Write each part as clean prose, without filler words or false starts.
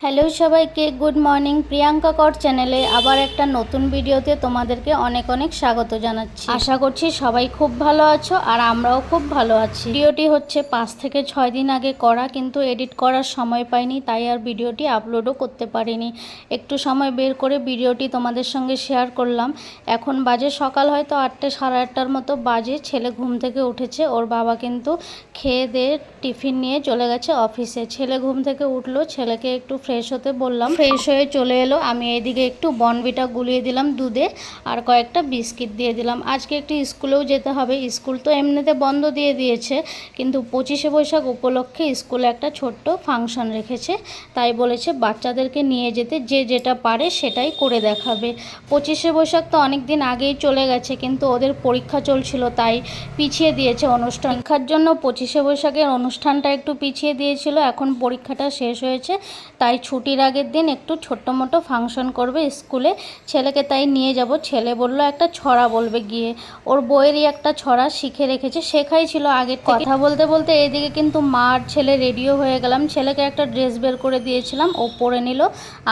Hello সবাইকে, good morning. Priyanka কর চ্যানেলে আবার একটা নতুন ভিডিওতে তোমাদেরকে অনেক অনেক স্বাগত জানাচ্ছি। আশা করছি সবাই খুব ভালো আছো আর আমরাও খুব ভালো আছি। ভিডিওটি হচ্ছে 5 থেকে 6 দিন আগে করা, কিন্তু এডিট করার সময় পাইনি, তাই আর ভিডিওটি আপলোডও করতে পারিনি। একটু সময় বের করে ভিডিওটি তোমাদের সঙ্গে শেয়ার করলাম। এখন বাজে সকাল হয়তো 8টে সাড়ে 8টার মতো বাজে। ছেলে ঘুম থেকে উঠেছে, ওর বাবা কিন্তু খেয়ে দিয়ে টিফিন নিয়ে চলে গেছে অফিসে। ছেলে ঘুম থেকে উঠলো, ছেলেকে একটু ফ্রেশ হতে বললাম, ফ্রেশ হয়ে চলে এলো। আমি এইদিকে একটু বর্নভিটা গুলিয়ে দিলাম দুধে, আর কয়েকটা বিস্কিট দিয়ে দিলাম। আজকে একটু স্কুলেও যেতে হবে। স্কুল তো এমনিতে বন্ধ দিয়ে দিয়েছে, কিন্তু 25শে বৈশাখ উপলক্ষে স্কুলে একটা ছোট্ট ফাংশন রেখেছে, তাই বলেছে বাচ্চাদেরকে নিয়ে যেতে, যে যেটা পারে সেটাই করে দেখাবে। 25শে বৈশাখ তো অনেক দিন আগেই চলে গেছে, কিন্তু ওদের পরীক্ষা চলছিল তাই পিছিয়ে দিয়েছে অনুষ্ঠান। পরীক্ষার জন্য 25শে বৈশাখের অনুষ্ঠানটা একটু পিছিয়ে দিয়েছিল। এখন পরীক্ষাটা শেষ হয়েছে, তাই ছুটির আগের দিন একটু ছোট্ট মোটো ফাংশন করবে স্কুলে। ছেলেকে তাই নিয়ে যাব। ছেলে বলল একটা ছড়া বলবে গিয়ে। ওর বইয়েরই একটা ছড়া শিখে রেখেছে, শেখাই ছিল আগের থেকে। কথা বলতে বলতে এদিকে কিন্তু মা আর ছেলে রেডিও হয়ে গেলাম। ছেলেকে একটা ড্রেস বের করে দিয়েছিলাম, ও পরে নিল,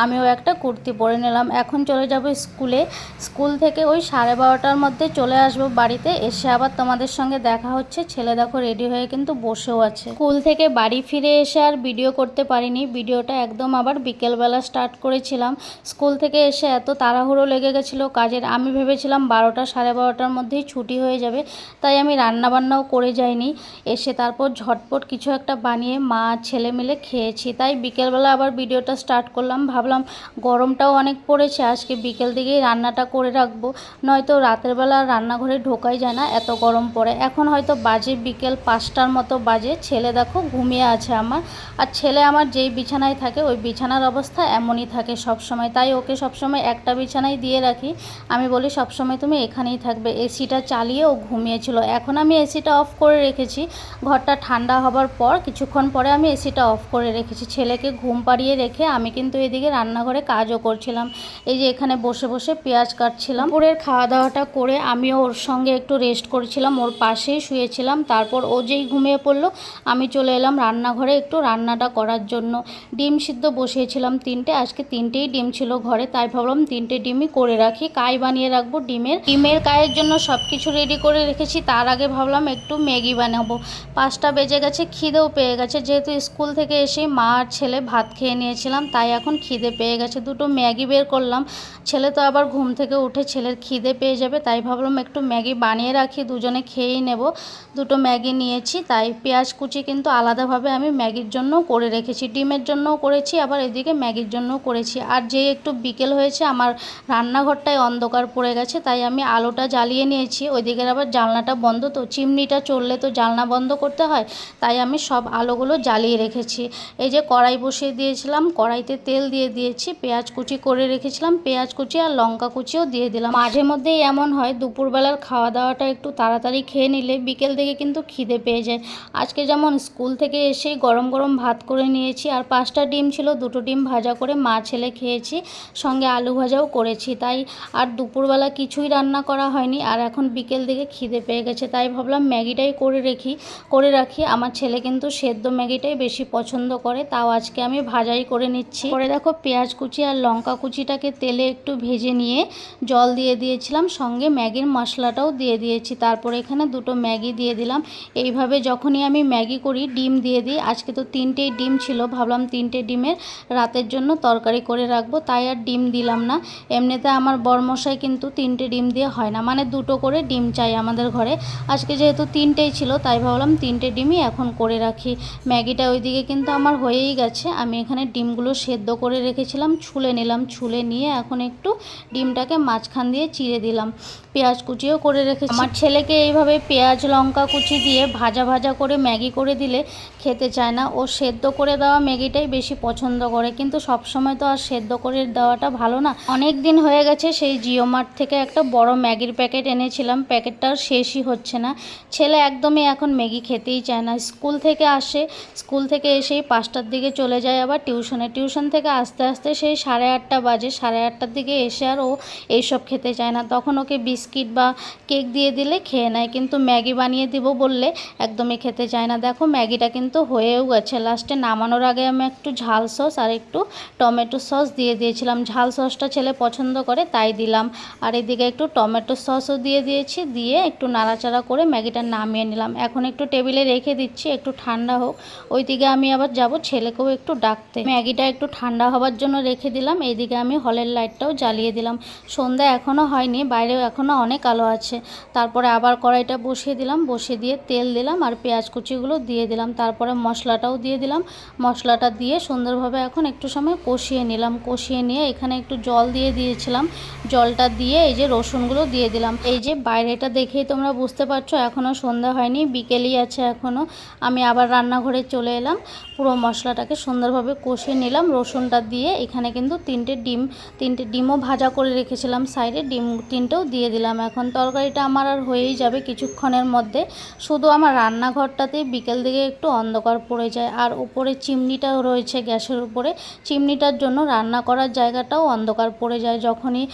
আমিও একটা কুর্তি পরে নিলাম। এখন চলে যাব স্কুলে। স্কুল থেকে ওই 12:30টার মধ্যে চলে আসবো বাড়িতে। এসে আবার তোমাদের সঙ্গে দেখা হচ্ছে। ছেলে দেখো রেডি হয়ে কিন্তু বসেও আছে। স্কুল থেকে বাড়ি ফিরে এসে আর ভিডিও করতে পারিনি। ভিডিওটা একদম আবার বিকেলবেলা স্টার্ট করেছিলাম। স্কুল থেকে এসে এত তাড়াহুড়ো লেগে গেছিলো কাজের, আমি ভেবেছিলাম 12টা সাড়ে 12টার মধ্যেই ছুটি হয়ে যাবে, তাই আমি রান্নাবান্নাও করে যাইনি। এসে তারপর ঝটপট কিছু একটা বানিয়ে মা ছেলে মিলে খেয়েছি। তাই বিকেলবেলা আবার ভিডিওটা স্টার্ট করলাম। ভাবলাম গরমটাও অনেক পড়েছে, আজকে বিকেল দিকেই রান্নাটা করে রাখবো, নয়তো রাতের বেলা রান্নাঘরে ঢোকাই যায় না, এত গরম পড়ে। এখন হয়তো বাজে বিকেল 5টার মতো বাজে। ছেলে দেখো ঘুমিয়ে আছে আমার। আর ছেলে আমার যেই বিছানায় থাকে ওই বিছানার অবস্থা এমনই থাকে সব সময়, তাই ওকে সবসময় একটা বিছানায় দিয়ে রাখি। আমি বলি সবসময় তুমি এখানেই থাকবে। এসিটা চালিয়ে ও ঘুমিয়েছিল। এখন আমি এসিটা অফ করে রেখেছি। ঘরটা ঠান্ডা হবার পর কিছুক্ষণ পরে আমি এসিটা অফ করে রেখেছি। ছেলেকে ঘুম পাড়িয়ে রেখে আমি কিন্তু এদিকে রান্নাঘরে কাজও করছিলাম। এই যে এখানে বসে বসে পেঁয়াজ কাটছিলাম। দুপুরের খাওয়া দাওয়াটা করে আমিও ওর সঙ্গে একটু রেস্ট করছিলাম, ওর পাশেই শুয়েছিলাম। তারপর ও যেই ঘুমিয়ে পড়লো, আমি চলে এলাম রান্নাঘরে একটু রান্নাটা করার জন্য। ডিম সিদ্ধ বসিয়েছিলাম 3টে, আজকে 3টেই ডিম ছিল ঘরে, তাই ভাবলাম 3টে ডিমই করে রাখি। কাই বানিয়ে রাখবো ডিমের কাইয়ের জন্য সব কিছু রেডি করে রেখেছি। তার আগে ভাবলাম একটু ম্যাগি বানাবো। 5টা বেজে গেছে, খিদেও পেয়ে গেছে। যেহেতু স্কুল থেকে এসে মা আর ছেলে ভাত খেয়ে নিয়েছিলাম, তাই এখন খিদে পেয়ে গেছে। দুটো ম্যাগি বের করলাম। ছেলে তো আবার ঘুম থেকে উঠে ছেলের খিদে পেয়ে যাবে, তাই ভাবলাম একটু ম্যাগি বানিয়ে রাখি, দুজনে খেয়েই নেব। দুটো ম্যাগি নিয়েছি, তাই পেঁয়াজ কুচি কিন্তু আলাদাভাবে আমি ম্যাগির জন্য করে রেখেছি, ডিমের জন্যও করেছি, আবার এদিকে ম্যাগির জন্যও করেছি। আর যেই একটু বিকেল হয়েছে আমার রান্নাঘরটায় অন্ধকার পড়ে গেছে, তাই আমি আলোটা জ্বালিয়ে নিয়েছি। ওইদিকের আবার জানলাটা বন্ধ, তো চিমনিটা চললে তো জানলা বন্ধ করতে হয়, তাই আমি সব আলোগুলো জ্বালিয়ে রেখেছি। এই যে কড়াই বসিয়ে দিয়েছিলাম, কড়াইতে তেল দিয়ে দিয়েছি, পেঁয়াজ কুচি করে রেখেছিলাম, পেঁয়াজ কুচি আর লঙ্কা কুচিও দিয়ে দিলাম। মাঝে মধ্যেই এমন হয় দুপুরবেলার খাওয়া দাওয়াটা একটু তাড়াতাড়ি খেয়ে নিলে বিকেল দিকে কিন্তু খিদে পেয়ে যায়। আজকে যেমন স্কুল থেকে এসেই গরম গরম ভাত করে নিয়েছি, আর 5টা ডিম ছিল, 2টো ডিম ভাজা করে মা ছেলে খেয়েছি, সঙ্গে আলু ভাজাও করেছি। তাই আর দুপুরবেলা কিছুই রান্না করা হয়নি। আর এখন বিকেল দিকে খিদে পেয়ে গেছে, তাই ভাবলাম ম্যাগিটাই করে রাখি। আমার ছেলে কিন্তু সেদ্ধ ম্যাগিটাই বেশি পছন্দ করে, তাও আজকে আমি ভাজাই করে নিচ্ছি। পরে দেখো পেঁয়াজ কুচি আর লঙ্কা কুচিটাকে তেলে একটু ভেজে নিয়ে জল দিয়ে দিয়েছিলাম, সঙ্গে ম্যাগির মশলাটাও দিয়ে দিয়েছি। তারপরে এখানে 2টো ম্যাগি দিয়ে দিলাম। এইভাবে যখনই আমি ম্যাগি করি ডিম দিয়ে দিই। আজকে তো 3টেই ডিম ছিল, ভাবলাম 3টে ডিমের রাতের জন্য তরকারি করে রাখবো, তাই আর ডিম দিলাম না। এমনিতে আমার বরমশাই কিন্তু 3টে ডিম দিয়ে হয় না, মানে 2টো করে ডিম চাই আমাদের ঘরে। আজকে যেহেতু 3টেই ছিল, তাই ভাবলাম 3টে ডিমই এখন করে রাখি। ম্যাগিটা ওইদিকে কিন্তু আমার হয়েই গেছে। আমি এখানে ডিমগুলো সেদ্ধ করে রেখেছিলাম, ছুলে নিলাম। ছুলে নিয়ে এখন একটু ডিমটাকে মাঝখান দিয়ে চিড়ে দিলাম। পেঁয়াজ কুচিও করে রেখেছি। আমার ছেলেকে এইভাবে পেঁয়াজ লঙ্কা কুচি দিয়ে ভাজা ভাজা করে ম্যাগি করে দিলে খেতে চায় না, ও সেদ্ধ করে দেওয়া ম্যাগিটাই বেশি পছন্দ করে। কিন্তু সব সময় তো আর সেদ্ধ করে দেওয়াটা ভালো না। অনেক দিন হয়ে গেছে সেই জিও মার্ট থেকে একটা বড় ম্যাগির প্যাকেট এনেছিলাম, প্যাকেটটার শেষই হচ্ছে না। ছেলে একদমই এখন ম্যাগি খেতেই চায় না। স্কুল থেকে আসে, স্কুল থেকে এসেই 5টার দিকে চলে যায় আবার টিউশনে। টিউশন থেকে আস্তে আস্তে সেই 8:30 বাজে। 8:30টার দিকে এসে আর ও এইসব খেতে চায় না। তখন ওকে বিস্কিট বা কেক দিয়ে দিলে খেয়ে নেয়, কিন্তু ম্যাগি বানিয়ে দিব বললে একদমই খেতে চায় না। দেখো ম্যাগিটা কিন্তু হয়েও গেছে। লাস্টে নামানোর আগে আমি একটু ঝাল সস আর একটু টমেটো সস দিয়ে দিয়েছিলাম। ঝাল সসটা ছেলে পছন্দ করে তাই দিলাম। আর এদিকে একটু টমেটো সসও দিয়ে দিয়েছি, দিয়ে একটু নাড়াচাড়া করে ম্যাগিটা নামিয়ে নিলাম। এখন একটু টেবিলে রেখে দিচ্ছি একটু ঠান্ডা হোক। ওইদিকে আমি আবার যাব ছেলেকেও একটু ডাকতে। ম্যাগিটা একটু ঠান্ডা হওয়ার জন্য রেখে দিলাম। এইদিকে আমি হলের লাইটটাও জ্বালিয়ে দিলাম। সন্ধ্যা এখনও হয়নি, বাইরেও এখনও অনেক আলো আছে। তারপরে আবার কড়াইটা বসিয়ে দিলাম, বসিয়ে দিয়ে তেল দিলাম আর পেঁয়াজ কুচিগুলো দিয়ে দিলাম। তারপরে মশলাটাও দিয়ে দিলাম। মশলাটা দিয়ে সুন্দরভাবে এখন একটু সময় কষিয়ে নিলাম। কষিয়ে নিয়ে এখানে একটু জল দিয়ে দিয়েছিলাম। জলটা দিয়ে এই যে রসুনগুলো দিয়ে দিলাম। এই যে বাইরেটা দেখেই তোমরা বুঝতে পারছো এখনও সন্ধ্যা হয়নি, বিকেলই আছে এখনও। আমি আবার রান্নাঘরে চলে এলাম। পুরো মশলাটাকে সুন্দরভাবে কষিয়ে নিলাম। রসুনটা দিয়ে এখানে কিন্তু তিনটে ডিমও ভাজা করে রেখেছিলাম সাইডে, ডিম 3টেও দিয়ে দিলাম। এখন তরকারিটা আমার আর হয়েই যাবে কিছুক্ষণের মধ্যে। শুধু আমার রান্নাঘরটাতেই বিকেল দিকে একটু অন্ধকার পড়ে যায়, আর উপরে চিমনিটাও রয়েছে গ্যাসের উপরে। চিমনিটার জন্য রান্না করার জায়গাটাও অন্ধকার পড়ে যায়। যখনই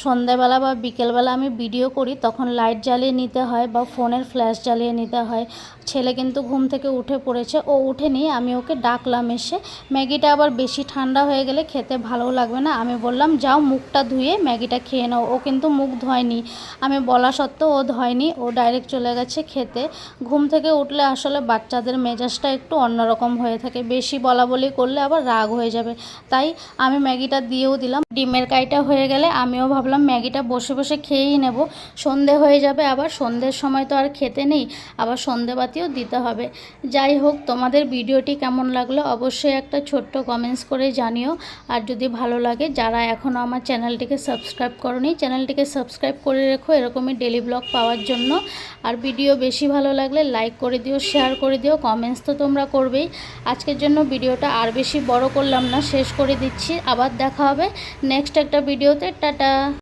সন্ধ্যাবেলা বা বিকেলবেলা আমি ভিডিও করি তখন লাইট জ্বালিয়ে নিতে হয় বা ফোনের ফ্ল্যাশ জ্বালিয়ে নিতে হয়। ছেলে কিন্তু ঘুম থেকে উঠে পড়েছে, ও উঠেনি, আমি ওকে ডাকলাম এসে। ম্যাগিটা আবার বেশি ঠান্ডা হয়ে গেলে খেতে ভালো লাগবে না, আমি বললাম যাও মুখটা ধুয়ে ম্যাগিটা খেয়ে নাও। ও কিন্তু মুখ ধোয়নি, আমি বলা সত্ত্বেও ও ধোয়নি, ও ডাইরেক্ট চলে গেছে খেতে। ঘুম থেকে উঠলে আসলে বাচ্চাদের মেজাজটা একটু অন্যরকম হয়ে থাকে, বেশি বলা বলি করলে আবার রাগ হয়ে যাবে। তাই আমি ম্যাগিটা দিয়েও দিলাম। ডিমের কাইটা হয়ে গেলে আমিও ভাবলাম ম্যাগিটা বসে বসে খেয়েই নেব, সন্ধে হয়ে যাবে, আবার সন্ধ্যের সময় তো আর খেতে নেই, আবার সন্ধেবাতিও দিতে হবে। যাই হোক, তোমাদের ভিডিওটি কেমন লাগলো অবশ্যই একটা ছোট্ট কমেন্টস করে জানিও। আর যদি ভালো লাগে, যারা এখনও আমার চ্যানেলটিকে সাবস্ক্রাইব করোনি চ্যানেলটিকে সাবস্ক্রাইব করে রেখো এরকমই ডেলি ব্লগ পাওয়ার জন্য। আর ভিডিও বেশি ভালো লাগলে লাইক করে দিও, শেয়ার করে দিও, কমেন্টস তো তোমরা করবেই। আজকের জন্য ভিডিওটা আর বেশি বড় করলাম না, শেষ করে দিচ্ছি। আবার দেখা হবে নেক্সট একটা ভিডিওতে। টাটা।